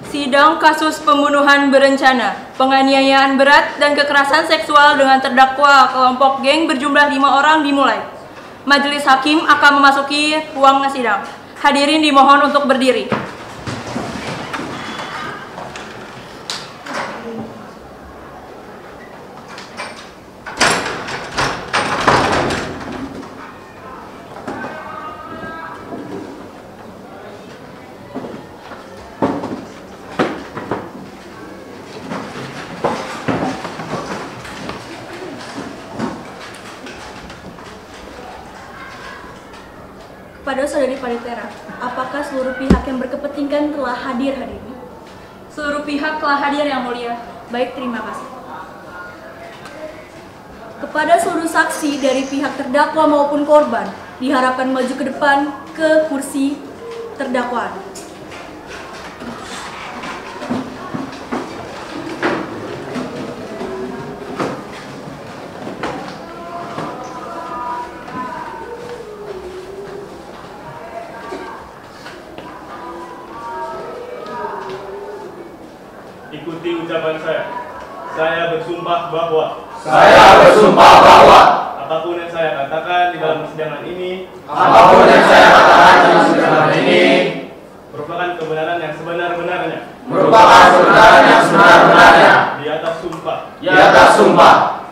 Sidang kasus pembunuhan berencana, penganiayaan berat, dan kekerasan seksual dengan terdakwa kelompok geng berjumlah 5 orang dimulai. Majelis hakim akan memasuki ruang sidang. Hadirin dimohon untuk berdiri. Kepada Saudari Panitera, apakah seluruh pihak yang berkepentingan telah hadir hari ini? Seluruh pihak telah hadir, Yang Mulia. Baik, terima kasih. Kepada seluruh saksi dari pihak terdakwa maupun korban, diharapkan maju ke depan ke kursi terdakwaan. Ikuti ucapan saya. Saya bersumpah bahwa apapun yang saya katakan di dalam persidangan ini merupakan kebenaran yang sebenar-benarnya. Di atas sumpah.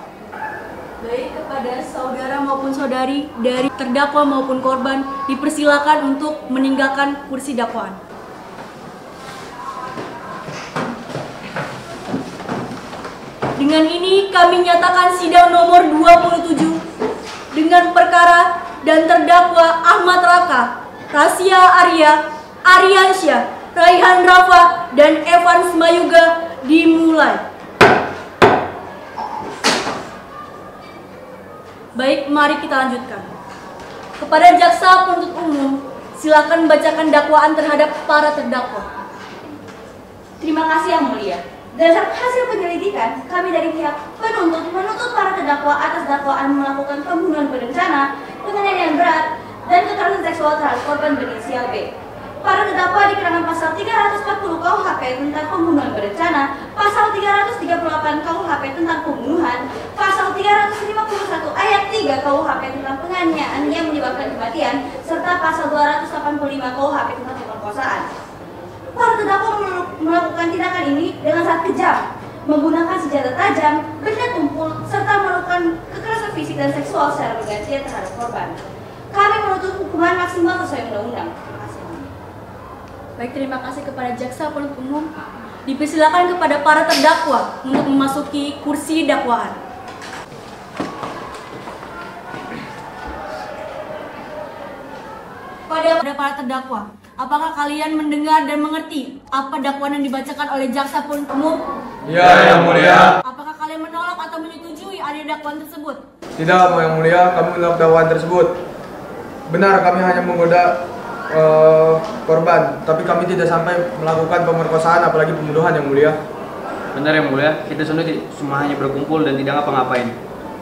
Baik, kepada saudara maupun saudari dari terdakwa maupun korban, dipersilakan untuk meninggalkan kursi dakwaan. Dengan ini kami nyatakan sidang nomor 27 dengan perkara dan terdakwa Ahmad Raka, Rasya Arya, Aryansyah, Raihan Rafa, dan Evan Mayuga dimulai. Baik, mari kita lanjutkan. Kepada jaksa penuntut umum, silakan bacakan dakwaan terhadap para terdakwa. Terima kasih Yang Mulia. Dasar hasil penyelidikan, kami dari pihak penuntut menuntut para terdakwa atas dakwaan melakukan pembunuhan berencana, penganiayaan berat, dan kekerasan seksual terhadap korban berinisial B. Para terdakwa dikenakan pasal 340 KUHP tentang pembunuhan berencana, pasal 338 KUHP tentang pembunuhan, pasal 351 ayat 3 KUHP tentang penganiayaan yang menyebabkan kematian, serta pasal 285 KUHP tentang pemerkosaan. Para terdakwa melakukan tindakan ini dengan sangat kejam, menggunakan senjata tajam, benda tumpul, serta melakukan kekerasan fisik dan seksual secara bergantian terhadap korban. Kami menuntut hukuman maksimal sesuai undang-undang. Baik, terima kasih kepada jaksa penuntut umum. Dipersilakan kepada para terdakwa untuk memasuki kursi dakwaan. Pada para terdakwa, apakah kalian mendengar dan mengerti apa dakwaan yang dibacakan oleh jaksa penuntut umum? Iya, Yang Mulia. Apakah kalian menolak atau menyetujui adanya dakwaan tersebut? Tidak, Yang Mulia, kami menolak dakwaan tersebut. Benar, kami hanya menggoda korban, tapi kami tidak sampai melakukan pemerkosaan apalagi pembunuhan, Yang Mulia. Benar, Yang Mulia, kita semua hanya berkumpul dan tidak ngapa-ngapain.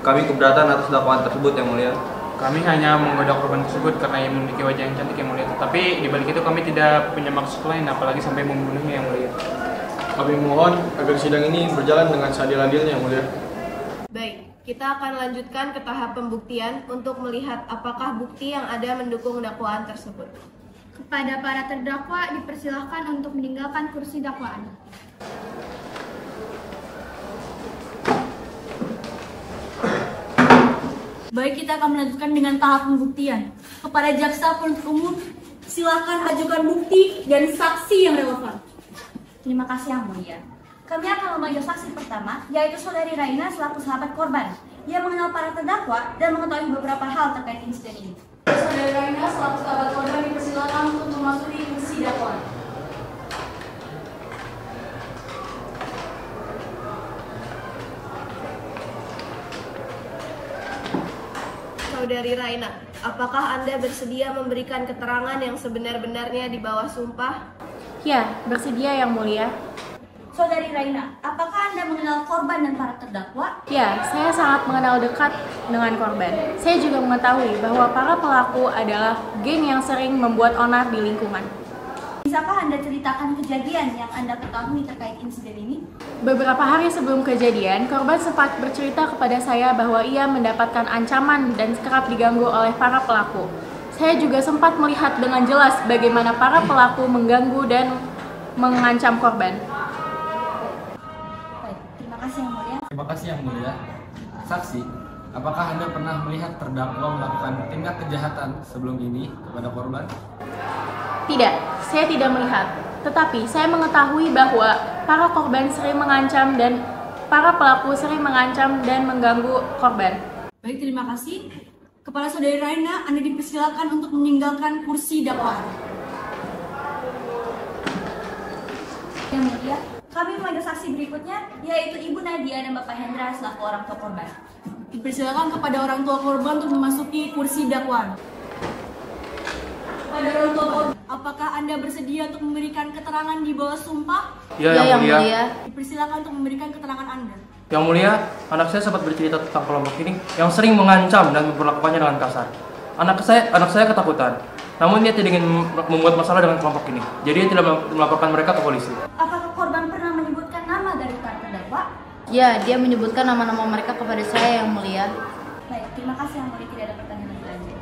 Kami keberatan atas dakwaan tersebut, Yang Mulia. Kami hanya menggoda korban tersebut karena ia memiliki wajah yang cantik, Yang Mulia. Tapi di balik itu kami tidak punya maksud lain, apalagi sampai membunuhnya, Yang Mulia. Kami mohon agar sidang ini berjalan dengan seadil-adilnya, Yang Mulia. Baik, kita akan lanjutkan ke tahap pembuktian untuk melihat apakah bukti yang ada mendukung dakwaan tersebut. Kepada para terdakwa dipersilahkan untuk meninggalkan kursi dakwaan. Baik, kita akan melanjutkan dengan tahap pembuktian. Kepada jaksa penuntut umum, silakan ajukan bukti dan saksi yang relevan. Terima kasih Yang Mulia. Kami akan memanggil saksi pertama, yaitu Saudari Raina selaku sahabat korban. Ia mengenal para terdakwa dan mengetahui beberapa hal terkait insiden ini. Saudari Raina selaku sahabat korban dipersilakan untuk memasuki kursi dakwaan. Saudari Raina, apakah Anda bersedia memberikan keterangan yang sebenar-benarnya di bawah sumpah? Ya, bersedia Yang Mulia. Saudari Raina, apakah Anda mengenal korban dan para terdakwa? Ya, saya sangat mengenal dekat dengan korban. Saya juga mengetahui bahwa para pelaku adalah geng yang sering membuat onar di lingkungan. Bisa bisakah Anda ceritakan kejadian yang Anda ketahui terkait insiden ini? Beberapa hari sebelum kejadian, korban sempat bercerita kepada saya bahwa ia mendapatkan ancaman dan kerap diganggu oleh para pelaku. Saya juga sempat melihat dengan jelas bagaimana para pelaku mengganggu dan mengancam korban. Baik, terima kasih Yang Mulia. Terima kasih Yang Mulia. Saksi, apakah Anda pernah melihat terdakwa melakukan tindak kejahatan sebelum ini kepada korban? Tidak, saya tidak melihat. Tetapi saya mengetahui bahwa para korban sering mengancam dan para pelaku sering mengancam dan mengganggu korban. Baik, terima kasih. Kepala Saudari Raina, Anda dipersilakan untuk meninggalkan kursi dakwaan. Yang Mulia, kami memanggil saksi berikutnya, yaitu Ibu Nadia dan Bapak Hendra selaku orang tua korban. Dipersilakan kepada orang tua korban untuk memasuki kursi dakwaan. Pada orang tua korban, apakah Anda bersedia untuk memberikan keterangan di bawah sumpah? Ya, Yang Mulia. Dipersilakan untuk memberikan keterangan Anda. Yang Mulia, anak saya sempat bercerita tentang kelompok ini yang sering mengancam dan memperlakukannya dengan kasar. Anak saya ketakutan, namun dia tidak ingin membuat masalah dengan kelompok ini. Jadi dia tidak melaporkan mereka ke polisi. Apakah korban pernah menyebutkan nama dari para terdakwa? Ya, dia menyebutkan nama-nama mereka kepada saya, Yang Mulia. Baik, terima kasih Yang Mulia, tidak ada pertanyaan selanjutnya.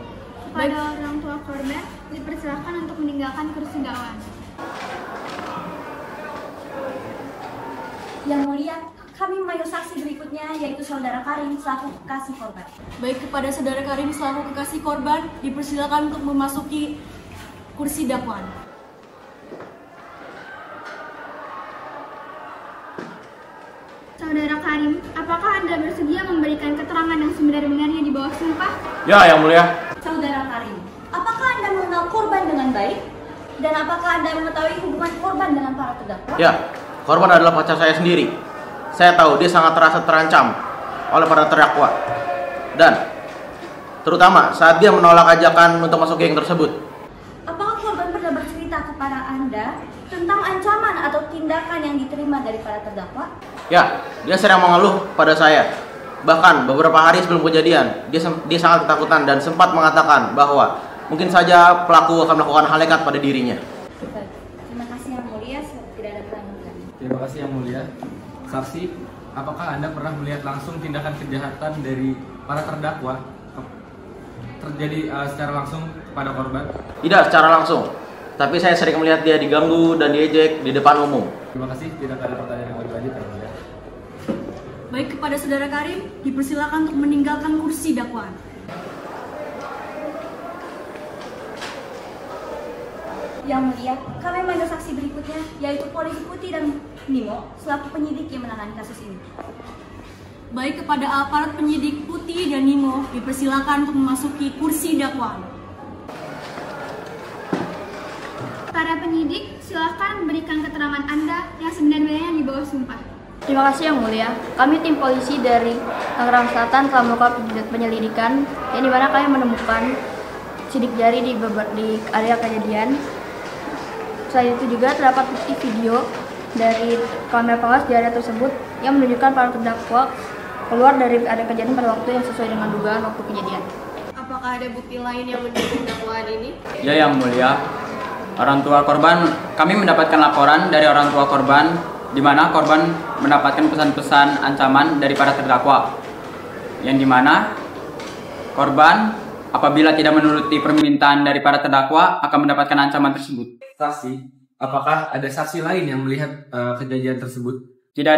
Kepada orang tua korban, dipersilakan untuk meninggalkan kursi dakwaan. Yang Mulia, kami memanggil saksi berikutnya, yaitu Saudara Karim selaku kekasih korban. Baik, kepada Saudara Karim selaku kekasih korban, dipersilakan untuk memasuki kursi dakwaan. Saudara Karim, apakah Anda bersedia memberikan keterangan yang sebenar-benarnya di bawah sumpah? Ya, Yang Mulia. Saudara Karim, apakah Anda mengenal korban dengan baik? Dan apakah Anda mengetahui hubungan korban dengan para terdakwa? Ya, korban adalah pacar saya sendiri. Saya tahu dia sangat terasa terancam oleh para terdakwa. Dan terutama saat dia menolak ajakan untuk masuk geng tersebut. Apakah korban pernah bercerita kepada Anda tentang ancaman atau tindakan yang diterima dari para terdakwa? Ya, dia sering mengeluh pada saya. Bahkan beberapa hari sebelum kejadian, dia sangat ketakutan dan sempat mengatakan bahwa mungkin saja pelaku akan melakukan hal nekat pada dirinya. Terima kasih Yang Mulia, tidak ada pertanyaan. Terima kasih Yang Mulia. Saksi, apakah Anda pernah melihat langsung tindakan kejahatan dari para terdakwa terjadi secara langsung kepada korban? Tidak secara langsung, tapi saya sering melihat dia diganggu dan diejek di depan umum. Terima kasih, tidak ada pertanyaan yang lebih lanjut Yang Mulia. Baik, kepada Saudara Karim, dipersilakan untuk meninggalkan kursi dakwaan. Yang Mulia, kami memanggil saksi berikutnya, yaitu Polisi Putih dan Nimo selaku penyidik yang menangani kasus ini. Baik, kepada aparat penyidik Putih dan Nimo, dipersilakan untuk memasuki kursi dakwaan. Para penyidik, silakan memberikan keterangan Anda yang sebenarnya di bawah sumpah. Terima kasih Yang Mulia. Kami tim polisi dari Tangerang Selatan telah melakukan penyelidikan yang dimana kami menemukan sidik jari di area kejadian. Selain itu juga terdapat bukti video dari kamera pengawas di area tersebut yang menunjukkan para terdakwa keluar dari area kejadian pada waktu yang sesuai dengan dugaan waktu kejadian. Apakah ada bukti lain yang mendukung dakwaan ini? Ya, Yang Mulia. Orang tua korban, kami mendapatkan laporan dari orang tua korban di mana korban mendapatkan pesan-pesan ancaman dari para terdakwa, yang dimana korban apabila tidak menuruti permintaan dari para terdakwa akan mendapatkan ancaman tersebut. Saksi, apakah ada saksi lain yang melihat kejadian tersebut? Tidak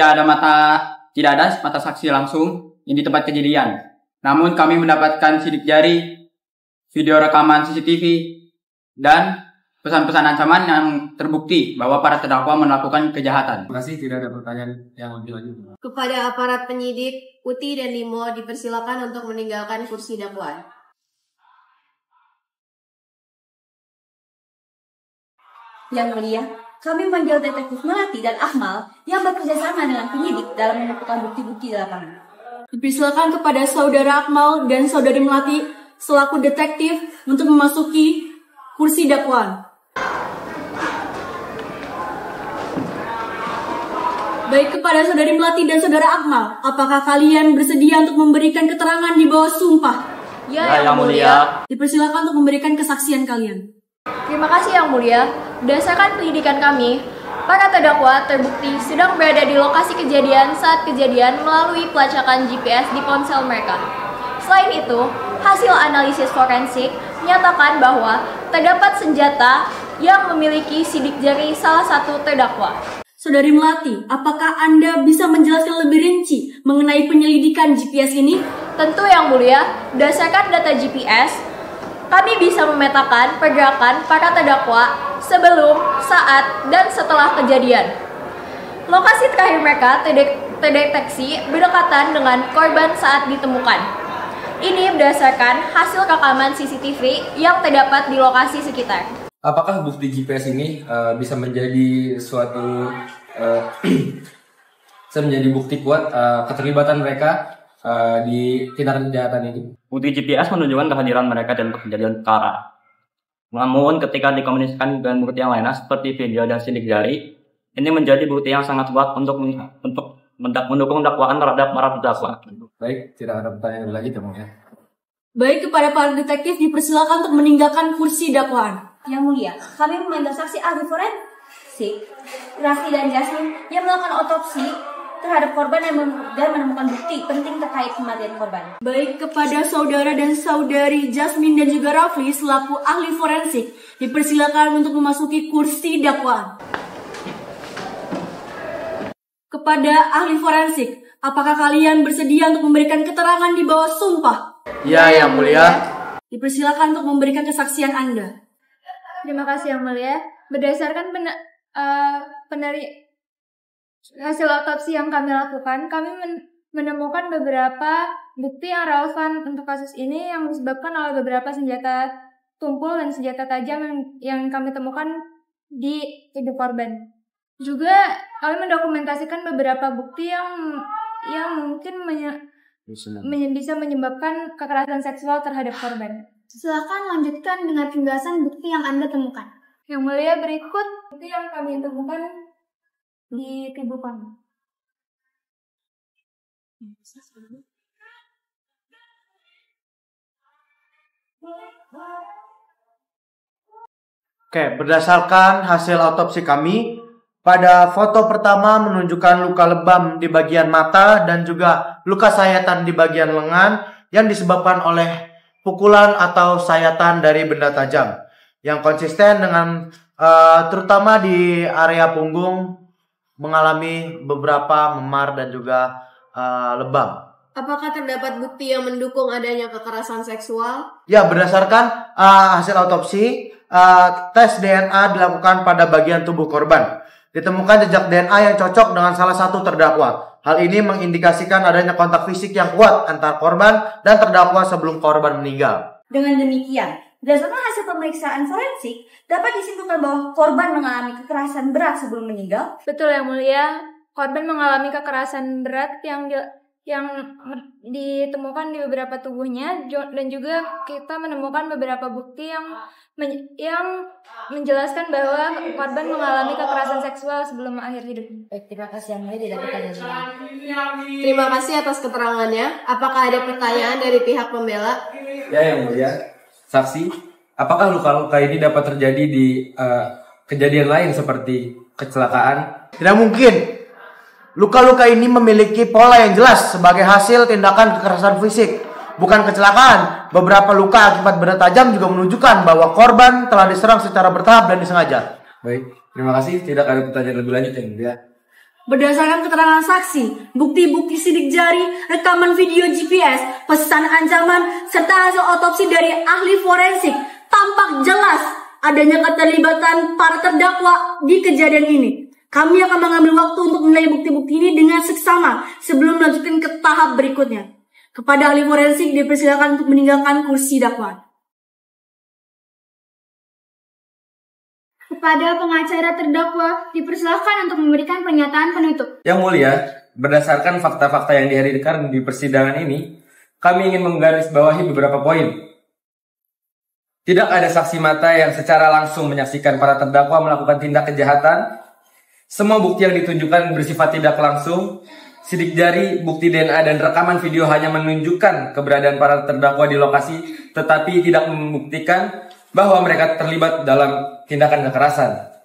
ada mata saksi langsung yang di tempat kejadian. Namun kami mendapatkan sidik jari, video rekaman CCTV, dan pesan-pesan ancaman yang terbukti bahwa para terdakwa melakukan kejahatan. Terima kasih, tidak ada pertanyaan yang lebih lanjut. Kepada aparat penyidik Putih dan Nimo, dipersilakan untuk meninggalkan kursi dakwaan. Yang Mulia, kami memanggil detektif Melati dan Akmal yang bekerja sama dengan penyidik dalam menentukan bukti-bukti di lapangan. Dipersilakan kepada Saudara Akmal dan Saudari Melati selaku detektif untuk memasuki kursi dakwaan. Baik, kepada Saudari Melati dan Saudara Akmal, apakah kalian bersedia untuk memberikan keterangan di bawah sumpah? Ya, Yang Mulia. Dipersilakan untuk memberikan kesaksian kalian. Terima kasih Yang Mulia. berdasarkan pendidikan kami, para terdakwa terbukti sedang berada di lokasi kejadian saat kejadian melalui pelacakan GPS di ponsel mereka. Selain itu, hasil analisis forensik menyatakan bahwa terdapat senjata yang memiliki sidik jari salah satu terdakwa. Saudari Melati, apakah Anda bisa menjelaskan lebih rinci mengenai penyelidikan GPS ini? Tentu Yang Mulia, berdasarkan data GPS, kami bisa memetakan pergerakan para terdakwa sebelum, saat, dan setelah kejadian. Lokasi terakhir mereka terdeteksi berdekatan dengan korban saat ditemukan. Ini berdasarkan hasil rekaman CCTV yang terdapat di lokasi sekitar. Apakah bukti GPS ini bisa menjadi suatu menjadi bukti kuat keterlibatan mereka di tindakan kejahatan ini? Bukti GPS menunjukkan kehadiran mereka dalam kejadian perkara. Namun ketika dikomunikasikan dengan bukti yang lainnya seperti video dan sidik jari, ini menjadi bukti yang sangat kuat untuk mendukung dakwaan terhadap para terdakwa. Baik, tidak ada pertanyaan lagi, teman-teman. Baik, kepada para detektif dipersilakan untuk meninggalkan kursi dakwaan. Yang Mulia, kami meminta saksi ahli forensik, Raffi dan Jasmine yang melakukan otopsi terhadap korban dan menemukan bukti penting terkait kematian korban. Baik, kepada saudara dan saudari Jasmine dan juga Raffi selaku ahli forensik dipersilakan untuk memasuki kursi dakwaan. Kepada ahli forensik, apakah kalian bersedia untuk memberikan keterangan di bawah sumpah? Ya, Yang Mulia. Dipersilakan untuk memberikan kesaksian Anda. Terima kasih Yang Mulia. Berdasarkan hasil otopsi yang kami lakukan, kami menemukan beberapa bukti yang relevan untuk kasus ini yang disebabkan oleh beberapa senjata tumpul dan senjata tajam yang kami temukan di tubuh korban. Juga kami mendokumentasikan beberapa bukti yang mungkin bisa menyebabkan kekerasan seksual terhadap korban. Silakan lanjutkan dengan penjelasan bukti yang Anda temukan. Yang Mulia, berikut bukti yang kami temukan di tubuh kami. Oke, berdasarkan hasil otopsi kami, pada foto pertama menunjukkan luka lebam di bagian mata dan juga luka sayatan di bagian lengan yang disebabkan oleh pukulan atau sayatan dari benda tajam yang konsisten dengan terutama di area punggung mengalami beberapa memar dan juga lebam. Apakah terdapat bukti yang mendukung adanya kekerasan seksual? Ya, berdasarkan hasil otopsi, tes DNA dilakukan pada bagian tubuh korban. Ditemukan jejak DNA yang cocok dengan salah satu terdakwa. Hal ini mengindikasikan adanya kontak fisik yang kuat antar korban dan terdakwa sebelum korban meninggal. Dengan demikian, berdasarkan hasil pemeriksaan forensik, dapat disimpulkan bahwa korban mengalami kekerasan berat sebelum meninggal. Betul Yang Mulia, korban mengalami kekerasan berat yang ditemukan di beberapa tubuhnya, dan juga kita menemukan beberapa bukti yang menjelaskan bahwa korban mengalami kekerasan seksual sebelum akhir hidup. Baik, terima kasih Yang Mulia, tidak pertanyaan lagi. Terima kasih atas keterangannya. Apakah ada pertanyaan dari pihak pembela? Ya, Yang Mulia. Saksi, apakah luka-luka ini dapat terjadi di kejadian lain seperti kecelakaan? Tidak mungkin. Luka-luka ini memiliki pola yang jelas sebagai hasil tindakan kekerasan fisik, bukan kecelakaan. Beberapa luka akibat benda tajam juga menunjukkan bahwa korban telah diserang secara bertahap dan disengaja. Baik, terima kasih. Tidak ada pertanyaan lebih lanjut, Yang Mulia. Berdasarkan keterangan saksi, bukti-bukti sidik jari, rekaman video GPS, pesan ancaman, serta hasil otopsi dari ahli forensik, tampak jelas adanya keterlibatan para terdakwa di kejadian ini. Kami akan mengambil waktu untuk menilai bukti-bukti ini dengan seksama sebelum melanjutkan ke tahap berikutnya. Kepada ahli forensik dipersilakan untuk meninggalkan kursi dakwaan. Kepada pengacara terdakwa dipersilakan untuk memberikan pernyataan penutup. Yang Mulia, berdasarkan fakta-fakta yang dihadirkan di persidangan ini, kami ingin menggarisbawahi beberapa poin. Tidak ada saksi mata yang secara langsung menyaksikan para terdakwa melakukan tindak kejahatan. Semua bukti yang ditunjukkan bersifat tidak langsung. Sidik jari, bukti DNA, dan rekaman video hanya menunjukkan keberadaan para terdakwa di lokasi, tetapi tidak membuktikan bahwa mereka terlibat dalam tindakan kekerasan.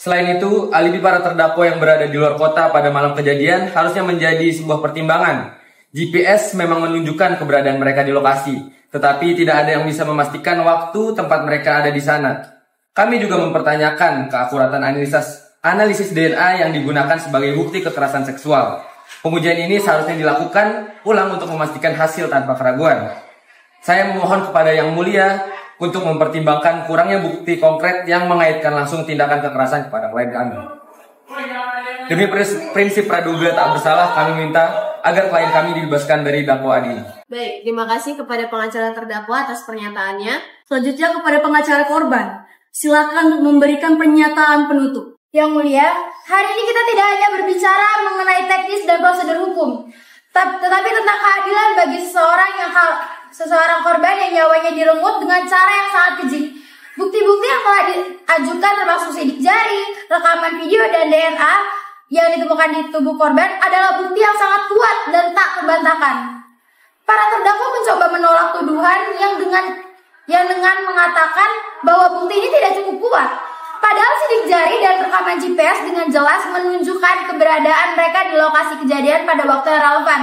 Selain itu, alibi para terdakwa yang berada di luar kota pada malam kejadian harusnya menjadi sebuah pertimbangan. GPS memang menunjukkan keberadaan mereka di lokasi, tetapi tidak ada yang bisa memastikan waktu tempat mereka ada di sana. Kami juga mempertanyakan keakuratan analisis DNA yang digunakan sebagai bukti kekerasan seksual. Pengujian ini seharusnya dilakukan ulang untuk memastikan hasil tanpa keraguan. Saya memohon kepada Yang Mulia untuk mempertimbangkan kurangnya bukti konkret yang mengaitkan langsung tindakan kekerasan kepada klien kami. Demi prinsip praduga tak bersalah, kami minta agar klien kami dibebaskan dari dakwaan ini. Baik, terima kasih kepada pengacara terdakwa atas pernyataannya. Selanjutnya kepada pengacara korban. Silakan memberikan pernyataan penutup. Yang Mulia, hari ini kita tidak hanya berbicara mengenai teknis dan prosedur hukum, tetapi tentang keadilan bagi seseorang korban yang nyawanya direnggut dengan cara yang sangat keji. Bukti-bukti yang telah diajukan termasuk sidik jari, rekaman video, dan DNA yang ditemukan di tubuh korban adalah bukti yang sangat kuat dan tak terbantahkan. Para terdakwa mencoba menolak tuduhan yang dengan mengatakan bahwa bukti ini tidak cukup kuat. Padahal sidik jari dan rekaman GPS dengan jelas menunjukkan keberadaan mereka di lokasi kejadian pada waktu yang relevan.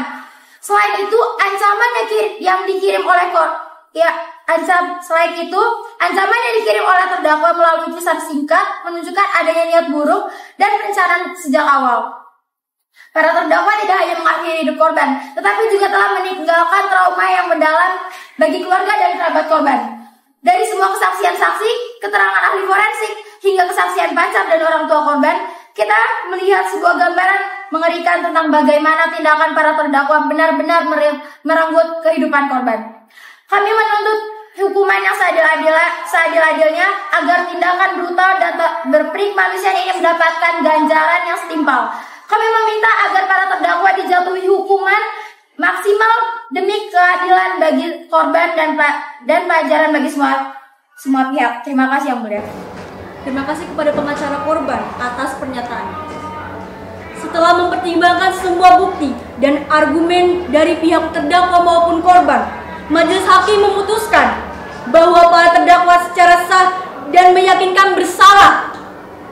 Selain itu, ancaman yang dikirim oleh ancaman yang dikirim oleh terdakwa melalui pesan singkat menunjukkan adanya niat buruk dan perencanaan sejak awal. Para terdakwa tidak hanya mengakhiri hidup korban, tetapi juga telah meninggalkan trauma yang mendalam bagi keluarga dan kerabat korban. Dari semua kesaksian saksi, keterangan ahli forensik, hingga kesaksian pacar dan orang tua korban, kita melihat sebuah gambaran mengerikan tentang bagaimana tindakan para terdakwa benar-benar merenggut kehidupan korban. Kami menuntut hukuman yang seadil-adilnya agar tindakan brutal dan berperik manusia ini mendapatkan ganjaran yang setimpal. Kami meminta agar para terdakwa dijatuhi hukuman maksimal demi keadilan bagi korban dan pelajaran bagi semua pihak. Terima kasih Yang Mulia. Terima kasih kepada pengacara korban atas pernyataan. Setelah mempertimbangkan semua bukti dan argumen dari pihak terdakwa maupun korban, Majelis Hakim memutuskan bahwa para terdakwa secara sah dan meyakinkan bersalah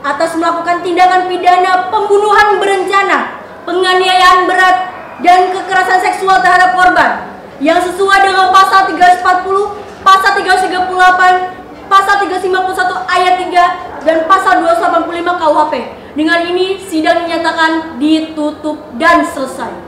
atas melakukan tindakan pidana pembunuhan berencana, penganiayaan berat, dan kekerasan seksual terhadap korban yang sesuai dengan pasal 340, pasal 338, pasal 351 ayat 3, dan pasal 285 KUHP. Dengan ini sidang dinyatakan ditutup dan selesai.